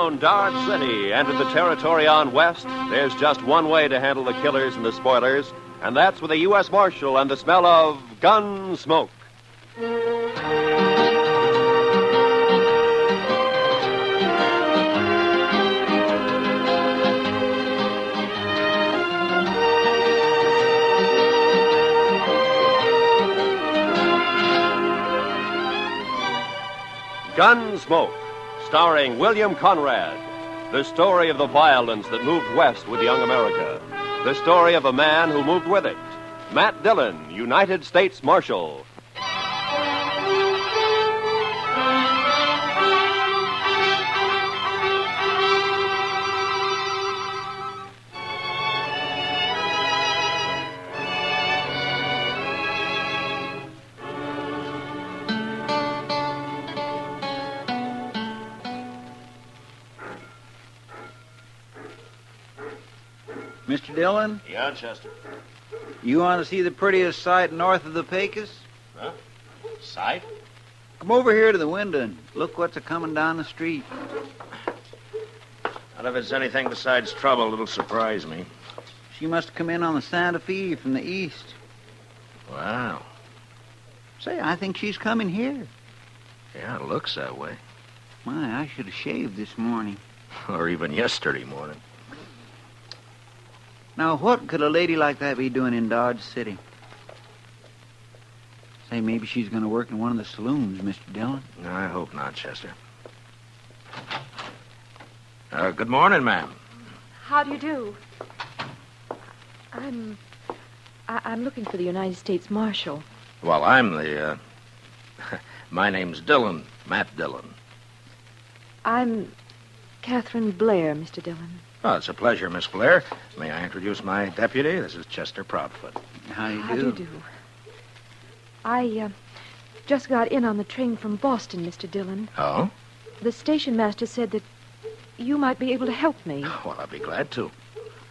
around Dodge City and in the territory on West, there's just one way to handle the killers and the spoilers, and that's with a U.S. Marshal and the smell of Gunsmoke. Gunsmoke, starring William Conrad. The story of the violence that moved west with young America. The story of a man who moved with it. Matt Dillon, United States Marshal. Mr. Dillon? Yeah, Chester. You want to see the prettiest sight north of the Pecos? Huh? Sight? Come over here to the window and look what's a-coming down the street. Not if it's anything besides trouble, it'll surprise me. She must have come in on the Santa Fe from the east. Wow. Say, I think she's coming here. Yeah, it looks that way. My, I should have shaved this morning. Or even yesterday morning. Now, what could a lady like that be doing in Dodge City? Say, maybe she's going to work in one of the saloons, Mr. Dillon. I hope not, Chester. Good morning, ma'am. How do you do? I'm looking for the United States Marshal. Well, I'm the, my name's Dillon, Matt Dillon. I'm Catherine Blair, Mr. Dillon. Oh, it's a pleasure, Miss Blair. May I introduce my deputy? This is Chester Proudfoot. How do you do? How do you do? I just got in on the train from Boston, Mr. Dillon. Oh? The station master said that you might be able to help me. Well, I'll be glad to.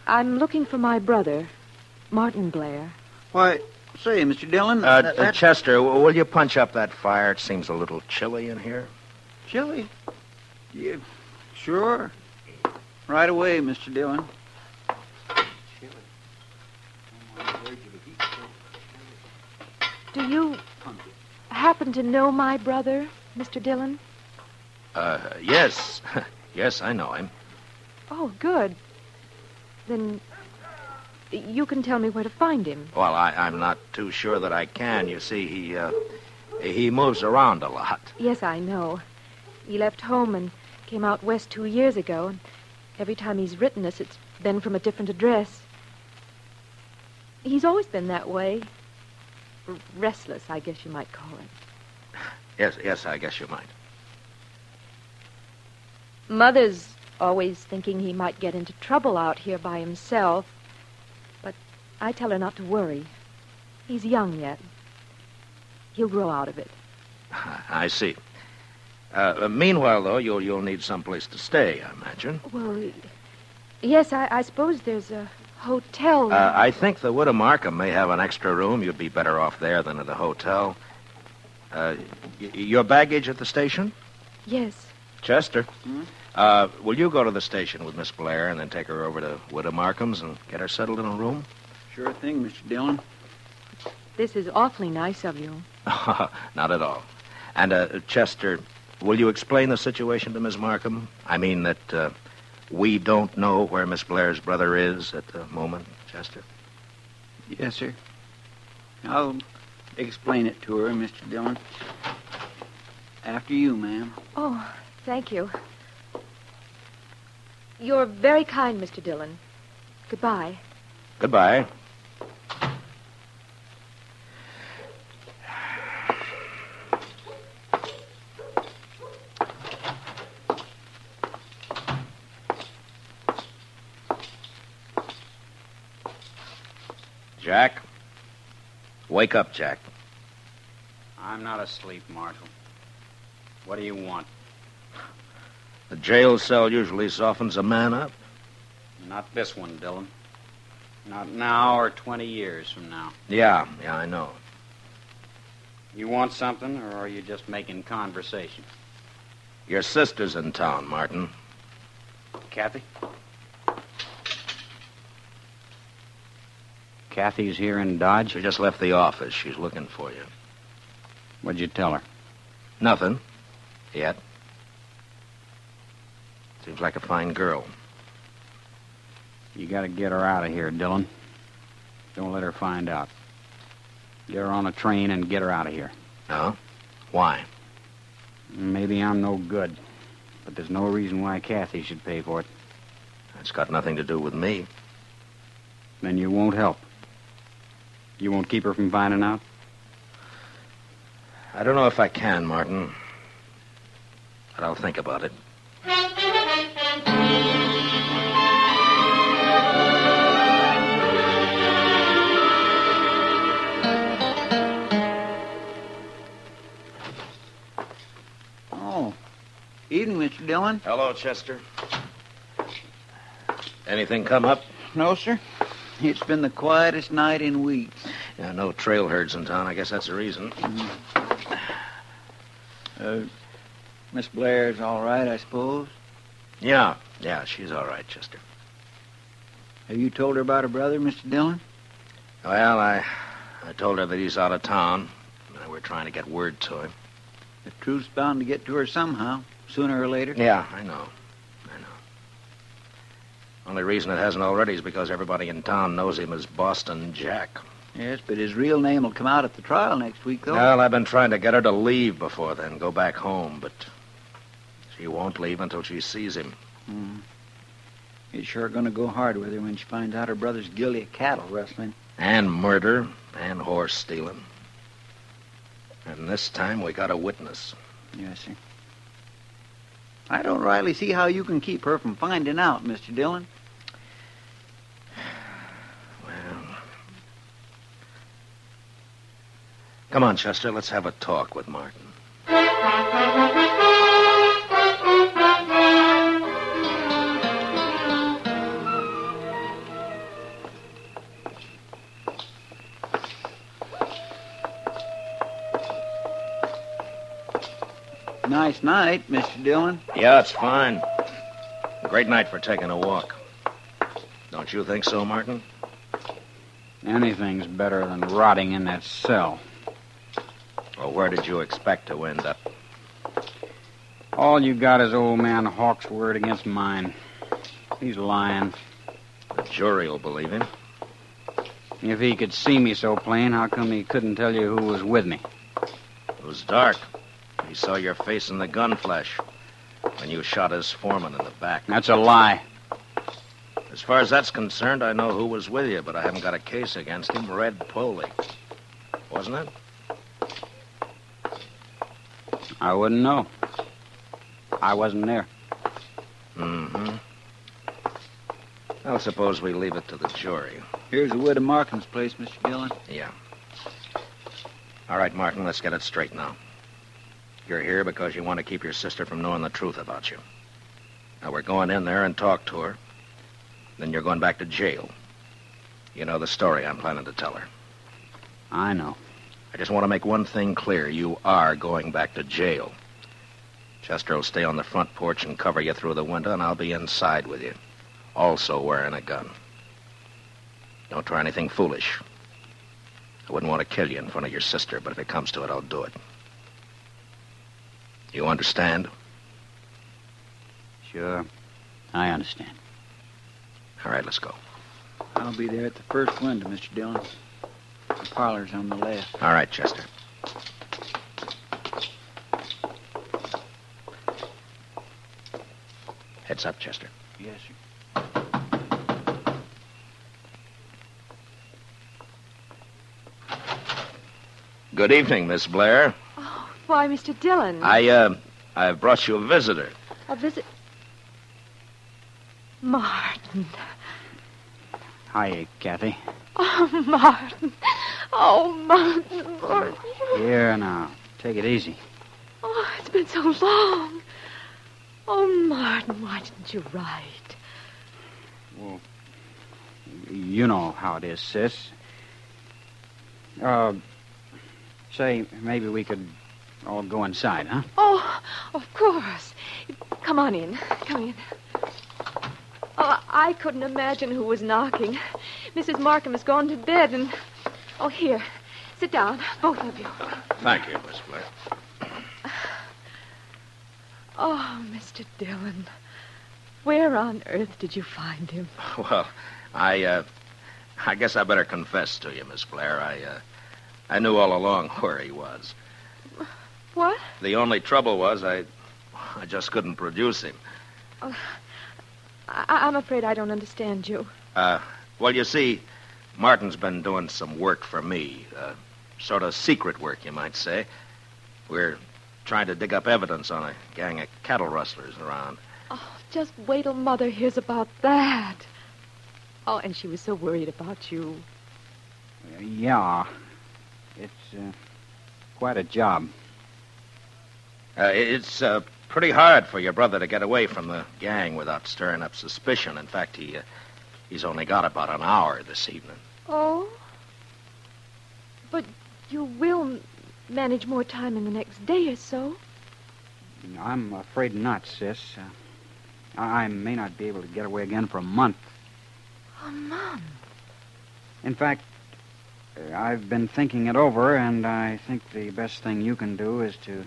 I'm looking for my brother, Martin Blair. Why, say, Mr. Dillon... Chester, will you punch up that fire? It seems a little chilly in here. Chilly? Yeah, sure. Right away, Mr. Dillon. Do you happen to know my brother, Mr. Dillon? Yes. Yes, I know him. Oh, good. Then you can tell me where to find him. Well, I'm not too sure that I can. You see, he moves around a lot. Yes, I know. He left home and came out west 2 years ago, and every time he's written us, it's been from a different address. He's always been that way. Restless, I guess you might call it. Yes, I guess you might. Mother's always thinking he might get into trouble out here by himself, but I tell her not to worry. He's young yet. He'll grow out of it. I see. Meanwhile, though, you'll need someplace to stay, I imagine. Well, yes, I suppose there's a hotel. I think the Widow Markham may have an extra room. You'd be better off there than at the hotel. Your baggage at the station? Yes. Chester, will you go to the station with Miss Blair and then take her over to Widow Markham's and get her settled in a room? Sure thing, Mr. Dillon. This is awfully nice of you. Not at all. And, Chester, will you explain the situation to Miss Markham? I mean that we don't know where Miss Blair's brother is at the moment, Chester? Yes, sir. I'll explain it to her, Mr. Dillon. After you, ma'am. Oh, thank you. You're very kind, Mr. Dillon. Goodbye. Goodbye. Jack? Wake up, Jack. I'm not asleep, Marshal. What do you want? The jail cell usually softens a man up. Not this one, Dillon. Not now or 20 years from now. Yeah, I know. You want something, or are you just making conversation? Your sister's in town, Martin. Kathy? Kathy's here in Dodge? She just left the office. She's looking for you. What'd you tell her? Nothing. Yet. Seems like a fine girl. You gotta get her out of here, Dillon. Don't let her find out. Get her on a train and get her out of here. No? Why? Maybe I'm no good, but there's no reason why Kathy should pay for it. It's got nothing to do with me. Then you won't help. You won't keep her from finding out? I don't know if I can, Martin. But I'll think about it. Oh, evening, Mr. Dillon. Hello, Chester. Anything come up? No, sir. It's been the quietest night in weeks. Yeah, no trail herds in town. I guess that's the reason. Miss Blair's all right, I suppose? Yeah, she's all right, Chester. Have you told her about her brother, Mr. Dillon? Well, I told her that he's out of town. We're trying to get word to him. The truth's bound to get to her somehow, sooner or later. Yeah, I know. Only reason it hasn't already is because everybody in town knows him as Boston Jack. Yes, but his real name will come out at the trial next week, though. Well, I've been trying to get her to leave before then, go back home, but she won't leave until she sees him. It's sure going to go hard with her when she finds out her brother's guilty of cattle rustling. And murder, and horse stealing. And this time we got a witness. Yes, sir. I don't rightly see how you can keep her from finding out, Mr. Dillon. Well, come on, Chester, let's have a talk with Martin. Nice night, Mr. Dillon. Yeah, it's fine. A great night for taking a walk. Don't you think so, Martin? Anything's better than rotting in that cell. Well, where did you expect to end up? All you got is old man Hawk's word against mine. He's lying. The jury will believe him. If he could see me so plain, how come he couldn't tell you who was with me? It was dark. He saw your face in the gun flash when you shot his foreman in the back. That's a lie. As far as that's concerned, I know who was with you, but I haven't got a case against him. Red Poley. Wasn't it? I wouldn't know. I wasn't there. Mm-hmm. Well, suppose we leave it to the jury. Here's the wood of Markham's place, Mr. Dillon. Yeah. All right, Martin, let's get it straight now. You're here because you want to keep your sister from knowing the truth about you. Now, we're going in there and talk to her. Then you're going back to jail. You know the story I'm planning to tell her. I know. I just want to make one thing clear. You are going back to jail. Chester will stay on the front porch and cover you through the window, and I'll be inside with you, also wearing a gun. Don't try anything foolish. I wouldn't want to kill you in front of your sister, but if it comes to it, I'll do it. You understand? Sure. I understand. All right, let's go. I'll be there at the first window, Mr. Dillon. The parlor's on the left. All right, Chester. Heads up, Chester. Yes, sir. Good evening, Miss Blair. Oh, why, Mr. Dillon. I've brought you a visitor. A visit. Martin. Hiya, Kathy. Oh, Martin. Oh, Martin. Here now. Take it easy. Oh, it's been so long. Oh, Martin, why didn't you write? Well, you know how it is, sis. Say, maybe we could all go inside, huh? Oh, of course. Come on in. Come in. I couldn't imagine who was knocking. Mrs. Markham has gone to bed and... Oh, here. Sit down, both of you. Thank you, Miss Blair. Oh, Mr. Dillon. Where on earth did you find him? Well, I guess I better confess to you, Miss Blair. I knew all along where he was. What? The only trouble was I just couldn't produce him. Oh, I'm afraid I don't understand you. Well, you see, Martin's been doing some work for me. Sort of secret work, you might say. We're trying to dig up evidence on a gang of cattle rustlers around. Oh, just wait till Mother hears about that. Oh, and she was so worried about you. Yeah. It's quite a job. It's pretty hard for your brother to get away from the gang without stirring up suspicion. In fact, he's only got about an hour this evening. Oh? But you will manage more time in the next day or so. I'm afraid not, sis. I may not be able to get away again for a month. A month? In fact, I've been thinking it over, and I think the best thing you can do is to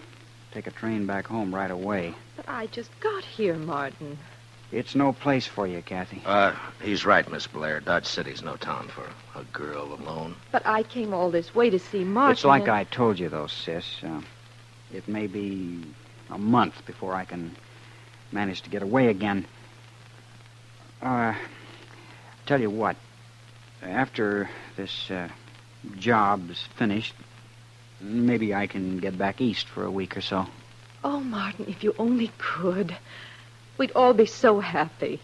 take a train back home right away. But I just got here, Martin. It's no place for you, Kathy. He's right, Miss Blair. Dodge City's no town for a girl alone. But I came all this way to see Martin. It's like I told you, though, sis. It may be a month before I can manage to get away again. Tell you what. After this job's finished, maybe I can get back east for a week or so. Oh, Martin, if you only could. We'd all be so happy.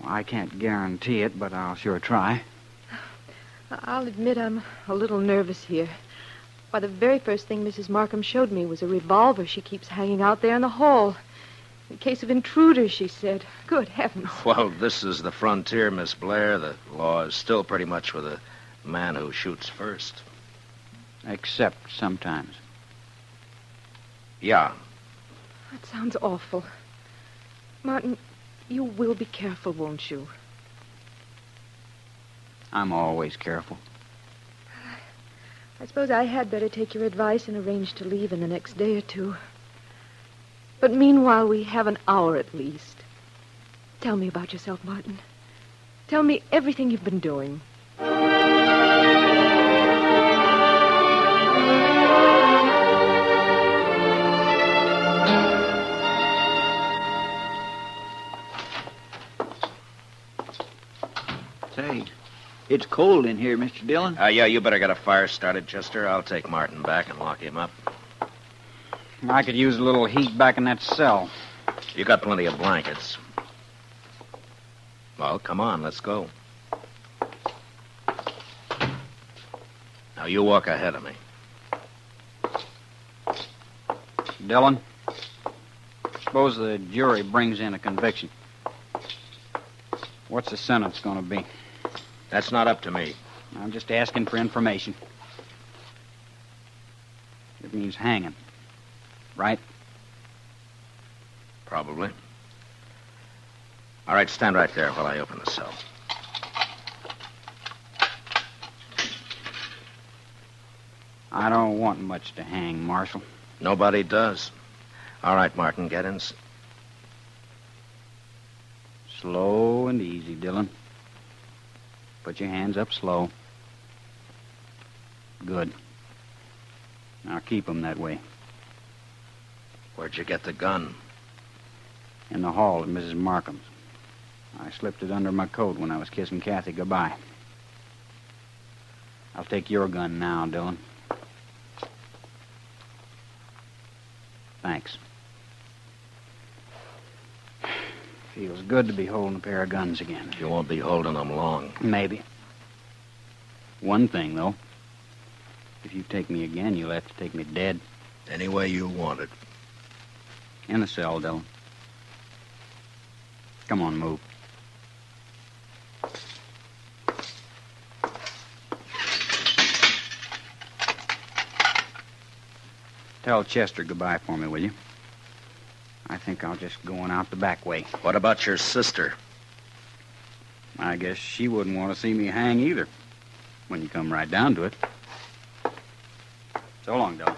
Well, I can't guarantee it, but I'll sure try. I'll admit I'm a little nervous here. Why, the very first thing Mrs. Markham showed me was a revolver she keeps hanging out there in the hall. In case of intruders, she said. Good heavens. Well, this is the frontier, Miss Blair. The law is still pretty much with the man who shoots first. Except sometimes. Yeah. That sounds awful. Martin, you will be careful, won't you? I'm always careful. I suppose I had better take your advice and arrange to leave in the next day or two. But meanwhile, we have an hour at least. Tell me about yourself, Martin. Tell me everything you've been doing. Say, it's cold in here, Mr. Dillon. Yeah, you better get a fire started, Chester. I'll take Martin back and lock him up. I could use a little heat back in that cell. You got plenty of blankets. Well, come on, let's go. Now, you walk ahead of me. Dillon, suppose the jury brings in a conviction. What's the sentence going to be? That's not up to me. I'm just asking for information. It means hanging. Right? Probably. All right, stand right there while I open the cell. I don't want much to hang, Marshal. Nobody does. All right, Martin, get in. Slow and easy, Dillon. Put your hands up slow. Good. Now keep them that way. Where'd you get the gun? In the hall at Mrs. Markham's. I slipped it under my coat when I was kissing Kathy goodbye. I'll take your gun now, Dillon. Thanks. Feels good to be holding a pair of guns again. You won't be holding them long. Maybe. One thing, though. If you take me again, you'll have to take me dead. Any way you want it. In the cell, Dillon. Come on, move. Tell Chester goodbye for me, will you? I think I'll just go on out the back way. What about your sister? I guess she wouldn't want to see me hang either, when you come right down to it. So long, Dillon.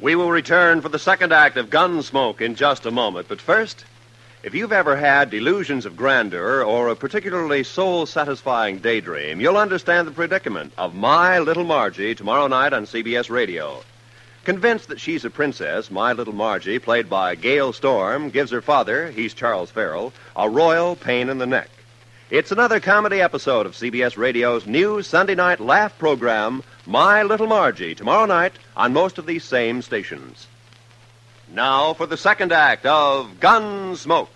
We will return for the second act of Gunsmoke in just a moment. But first, if you've ever had delusions of grandeur or a particularly soul-satisfying daydream, you'll understand the predicament of My Little Margie tomorrow night on CBS Radio. Convinced that she's a princess, My Little Margie, played by Gail Storm, gives her father, he's Charles Farrell, a royal pain in the neck. It's another comedy episode of CBS Radio's new Sunday night laugh program, My Little Margie, tomorrow night on most of these same stations. Now for the second act of Gunsmoke.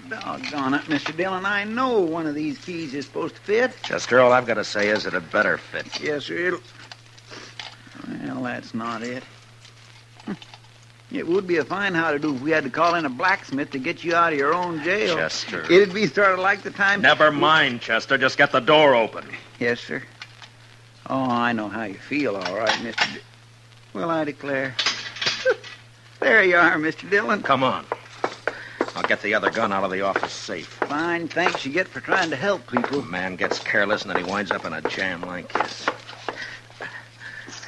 Doggone it, Mr. Dillon. I know one of these keys is supposed to fit. Chester, all I've got to say is that it better fit. Yes, sir. Well, that's not it. It would be a fine how-to-do if we had to call in a blacksmith to get you out of your own jail. Chester. It'd be sort of like the time... Never mind, Chester. Just get the door open. Yes, sir. Oh, I know how you feel, all right, Mr. Well, I declare. There you are, Mr. Dillon. Come on. I'll get the other gun out of the office safe. Fine thanks you get for trying to help people. A man gets careless and then he winds up in a jam like this.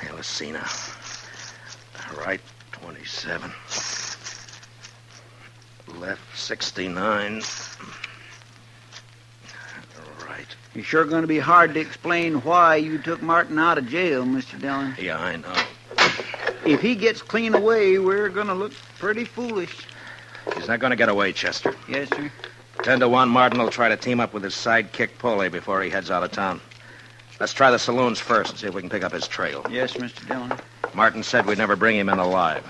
Hey, let's see now. Right, 27. Left, 69. Right. It's sure going to be hard to explain why you took Martin out of jail, Mr. Dillon. Yeah, I know. If he gets clean away, we're going to look pretty foolish. He's not going to get away, Chester. Yes, sir. 10-1, Martin will try to team up with his sidekick Polly before he heads out of town. Let's try the saloons first and see if we can pick up his trail. Yes, Mr. Dillon. Martin said we'd never bring him in alive,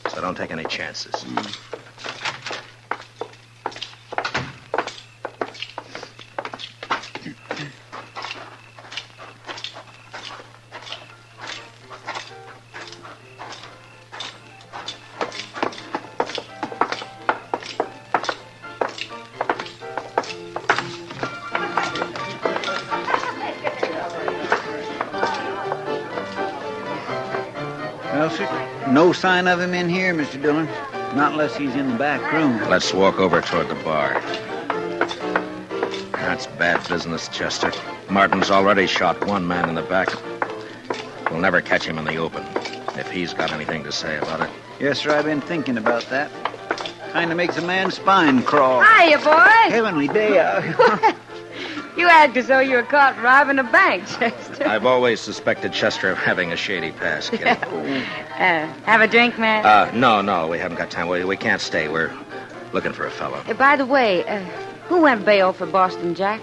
so don't take any chances. Well, sir, no sign of him in here, Mr. Dillon. Not unless he's in the back room. Let's walk over toward the bar. That's bad business, Chester. Martin's already shot one man in the back. We'll never catch him in the open, if he's got anything to say about it. Yes, sir, I've been thinking about that. Kind of makes a man's spine crawl. Hiya, boy. Heavenly day out. You act as though you were caught robbing a bank, Chester. I've always suspected Chester of having a shady past, kid. Have a drink, man? No, we haven't got time. We can't stay. We're looking for a fellow. By the way, who went bail for Boston Jack?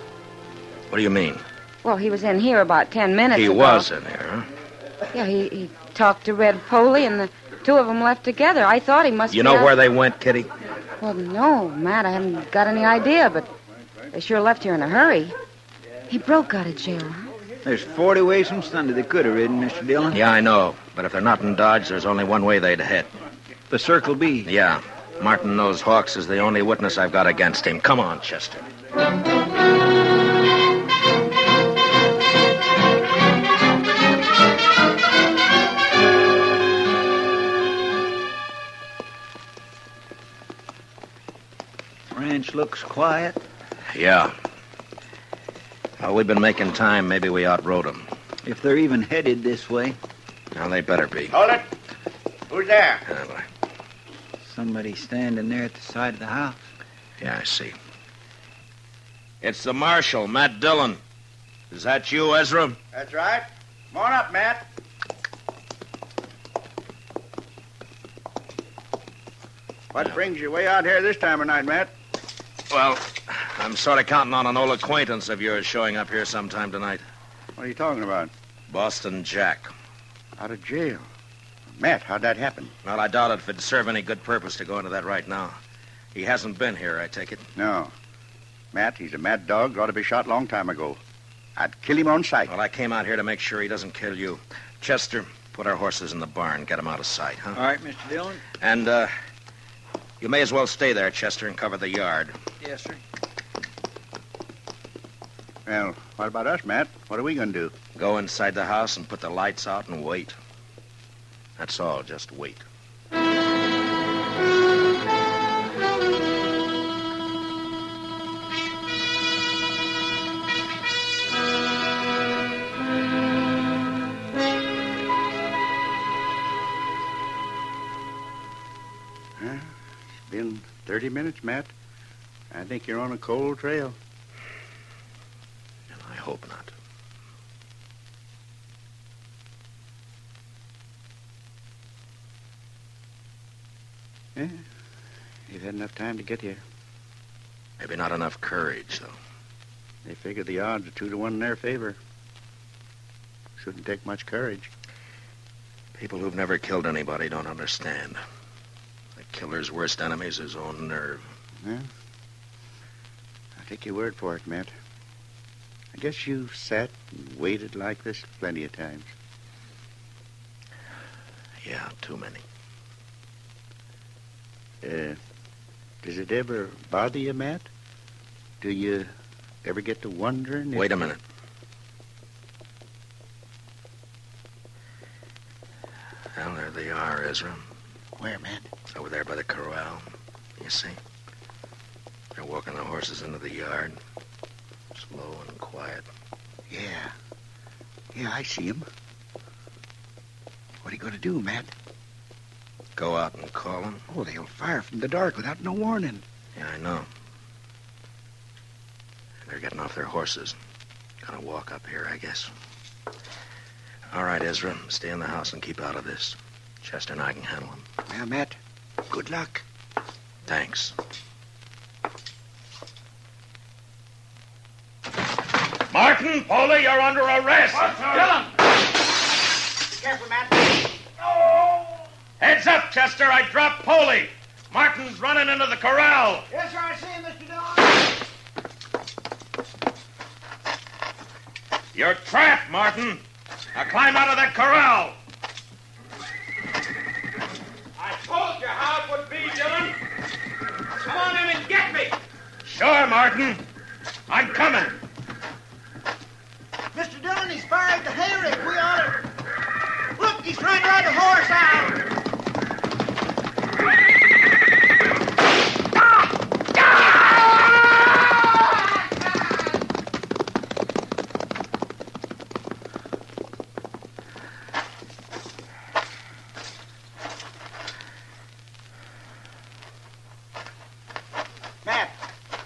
What do you mean? Well, he was in here about 10 minutes He ago. was in here, huh? Yeah, he talked to Red Poley, and the two of them left together. I thought he must You be know out- where they went, Kitty? Well, no, Matt, I haven't got any idea, but they sure left here in a hurry. He broke out of jail, huh? There's 40 ways from Sunday they could have ridden, Mr. Dillon. Yeah, I know. But if they're not in Dodge, there's only one way they'd head. The Circle B. Yeah. Martin knows Hawks is the only witness I've got against him. Come on, Chester. Ranch looks quiet. Yeah. Well, we've been making time. Maybe we outrode them. If they're even headed this way. Now, they better be. Hold it. Who's there? Somebody standing there at the side of the house. Yeah, I see. It's the marshal, Matt Dillon. Is that you, Ezra? That's right. Come on up, Matt. What brings you way out here this time of night, Matt? Well, I'm sort of counting on an old acquaintance of yours showing up here sometime tonight. What are you talking about? Boston Jack. Out of jail. Matt, how'd that happen? Well, I doubt if it'd serve any good purpose to go into that right now. He hasn't been here, I take it. No. Matt, he's a mad dog. Ought to be shot long time ago. I'd kill him on sight. Well, I came out here to make sure he doesn't kill you. Chester, put our horses in the barn. Get them out of sight, huh? All right, Mr. Dillon. And, you may as well stay there, Chester, and cover the yard. Yes, sir. Well, what about us, Matt? What are we going to do? Go inside the house and put the lights out and wait. That's all, just wait. It's been 30 minutes, Matt. I think you're on a cold trail. And I hope not. Yeah, you've had enough time to get here. Maybe not enough courage, though. They figure the odds are 2-1 in their favor. Shouldn't take much courage. People who've never killed anybody don't understand. The killer's worst enemy is his own nerve. Yeah. I'll take your word for it, Matt. I guess you've sat and waited like this plenty of times. Yeah, too many. Does it ever bother you, Matt? Do you ever get to wondering if... Wait a minute. Well, there they are, Ezra. Where, Matt? Over there by the corral. You see? They're walking the horses into the yard. Slow and quiet. Yeah. Yeah, I see him. What are you going to do, Matt? Go out and call them. Oh, they'll fire from the dark without no warning. Yeah, I know. They're getting off their horses. Gonna walk up here, I guess. All right, Ezra. Stay in the house and keep out of this. Chester and I can handle them. Well, Matt, good luck. Thanks. Martin, Foley, you're under arrest. Dylan! Be careful, Matt. Heads up, Chester. I dropped Foley. Martin's running into the corral. Yes, sir, I see him, Mr. Dillon. You're trapped, Martin. Now climb out of that corral. I told you how it would be, Dillon. Come on in and get me. Sure, Martin. I'm coming. Mr. Dillon, he's fired the hayrick. We ought to... Look, he's trying to ride the horse out.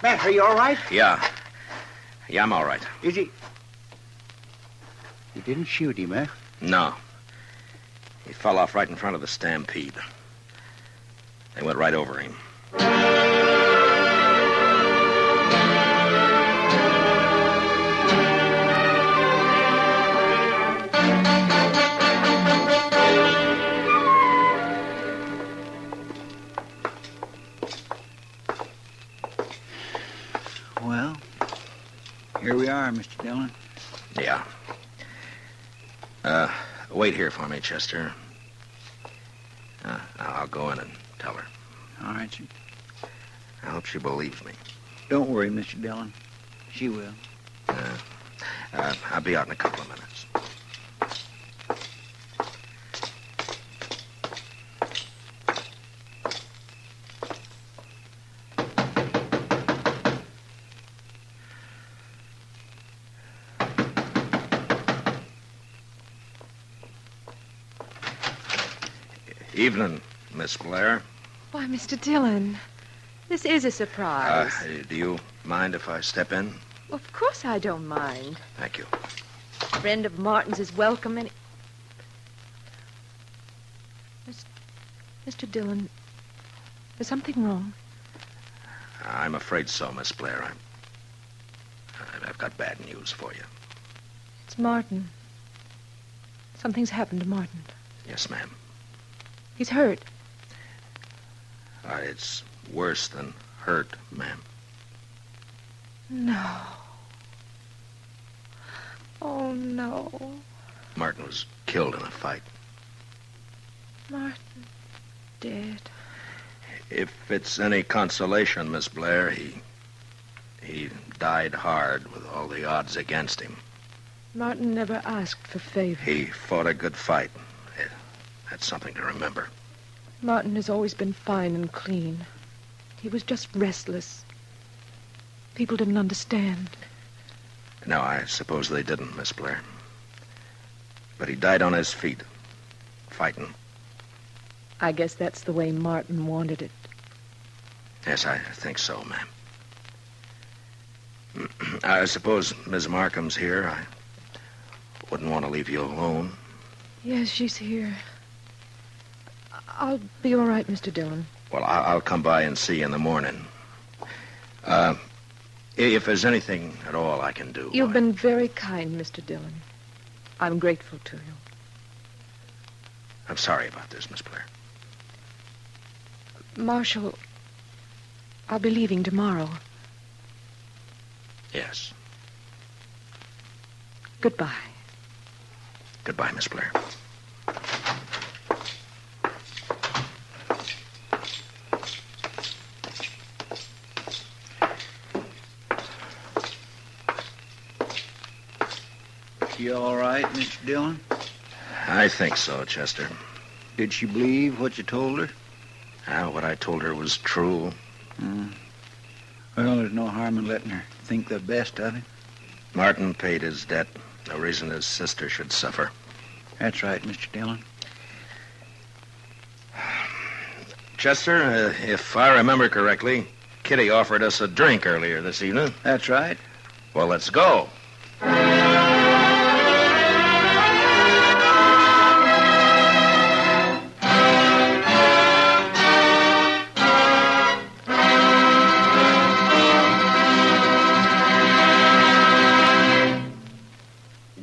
Matt, are you all right? Yeah. Yeah, I'm all right. Is he... You didn't shoot him, eh? No. He fell off right in front of the stampede. They went right over him. Well, here we are, Mr. Dillon. Yeah. Wait here for me, Chester. I'll go in and tell her. All right, sir. I hope she believes me. Don't worry, Mr. Dillon. She will. I'll be out in a couple of minutes. Evening, Miss Blair. Why, Mr. Dillon, this is a surprise. Do you mind if I step in? Of course I don't mind. Thank you. A friend of Martin's is welcome any... Mr. Dillon, is something wrong? I'm afraid so, Miss Blair. I've got bad news for you. It's Martin. Something's happened to Martin. Yes, ma'am. He's hurt. It's worse than hurt, ma'am. No. Oh, no. Martin was killed in a fight. Martin dead. If it's any consolation, Miss Blair, he died hard with all the odds against him. Martin never asked for favor. He fought a good fight. That's something to remember. Martin has always been fine and clean. He was just restless. People didn't understand. No, I suppose they didn't, Miss Blair. But he died on his feet, fighting. I guess that's the way Martin wanted it. Yes, I think so, ma'am. I suppose Miss Markham's here. I wouldn't want to leave you alone. Yes, she's here. I'll be all right, Mr. Dillon. Well, I'll come by and see you in the morning. If there's anything at all I can do... You've been very kind, Mr. Dillon. I'm grateful to you. I'm sorry about this, Miss Blair. Marshal, I'll be leaving tomorrow. Yes. Goodbye. Goodbye, Miss Blair. She all right, Mr. Dillon? I think so, Chester. Did she believe what you told her? What I told her was true. Well, there's no harm in letting her think the best of it. Martin paid his debt. No reason his sister should suffer. That's right, Mr. Dillon. Chester, if I remember correctly, Kitty offered us a drink earlier this evening. That's right. Well, let's go.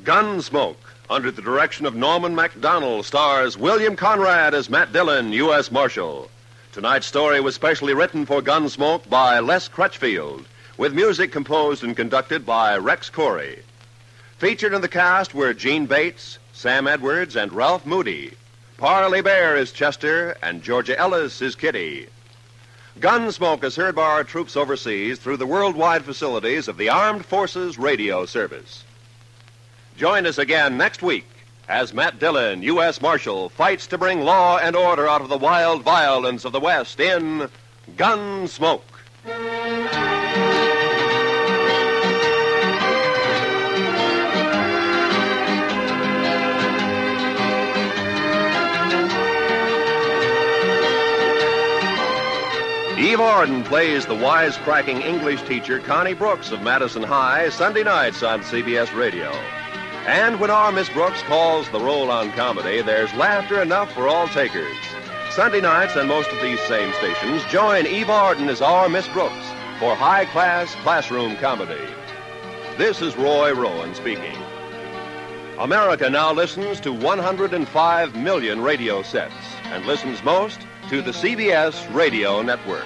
Gunsmoke, under the direction of Norman MacDonald, stars William Conrad as Matt Dillon, U.S. Marshal. Tonight's story was specially written for Gunsmoke by Les Crutchfield, with music composed and conducted by Rex Corey. Featured in the cast were Gene Bates, Sam Edwards, and Ralph Moody. Parley Bear is Chester, and Georgia Ellis is Kitty. Gunsmoke is heard by our troops overseas through the worldwide facilities of the Armed Forces Radio Service. Join us again next week as Matt Dillon, U.S. Marshal, fights to bring law and order out of the wild violence of the West in Gunsmoke. Eve Arden plays the wisecracking English teacher Connie Brooks of Madison High Sunday nights on CBS Radio. And when our Miss Brooks calls the roll on comedy, there's laughter enough for all takers. Sunday nights on most of these same stations, join Eve Arden as our Miss Brooks for high-class classroom comedy. This is Roy Rowan speaking. America now listens to 105 million radio sets and listens most to the CBS Radio Network.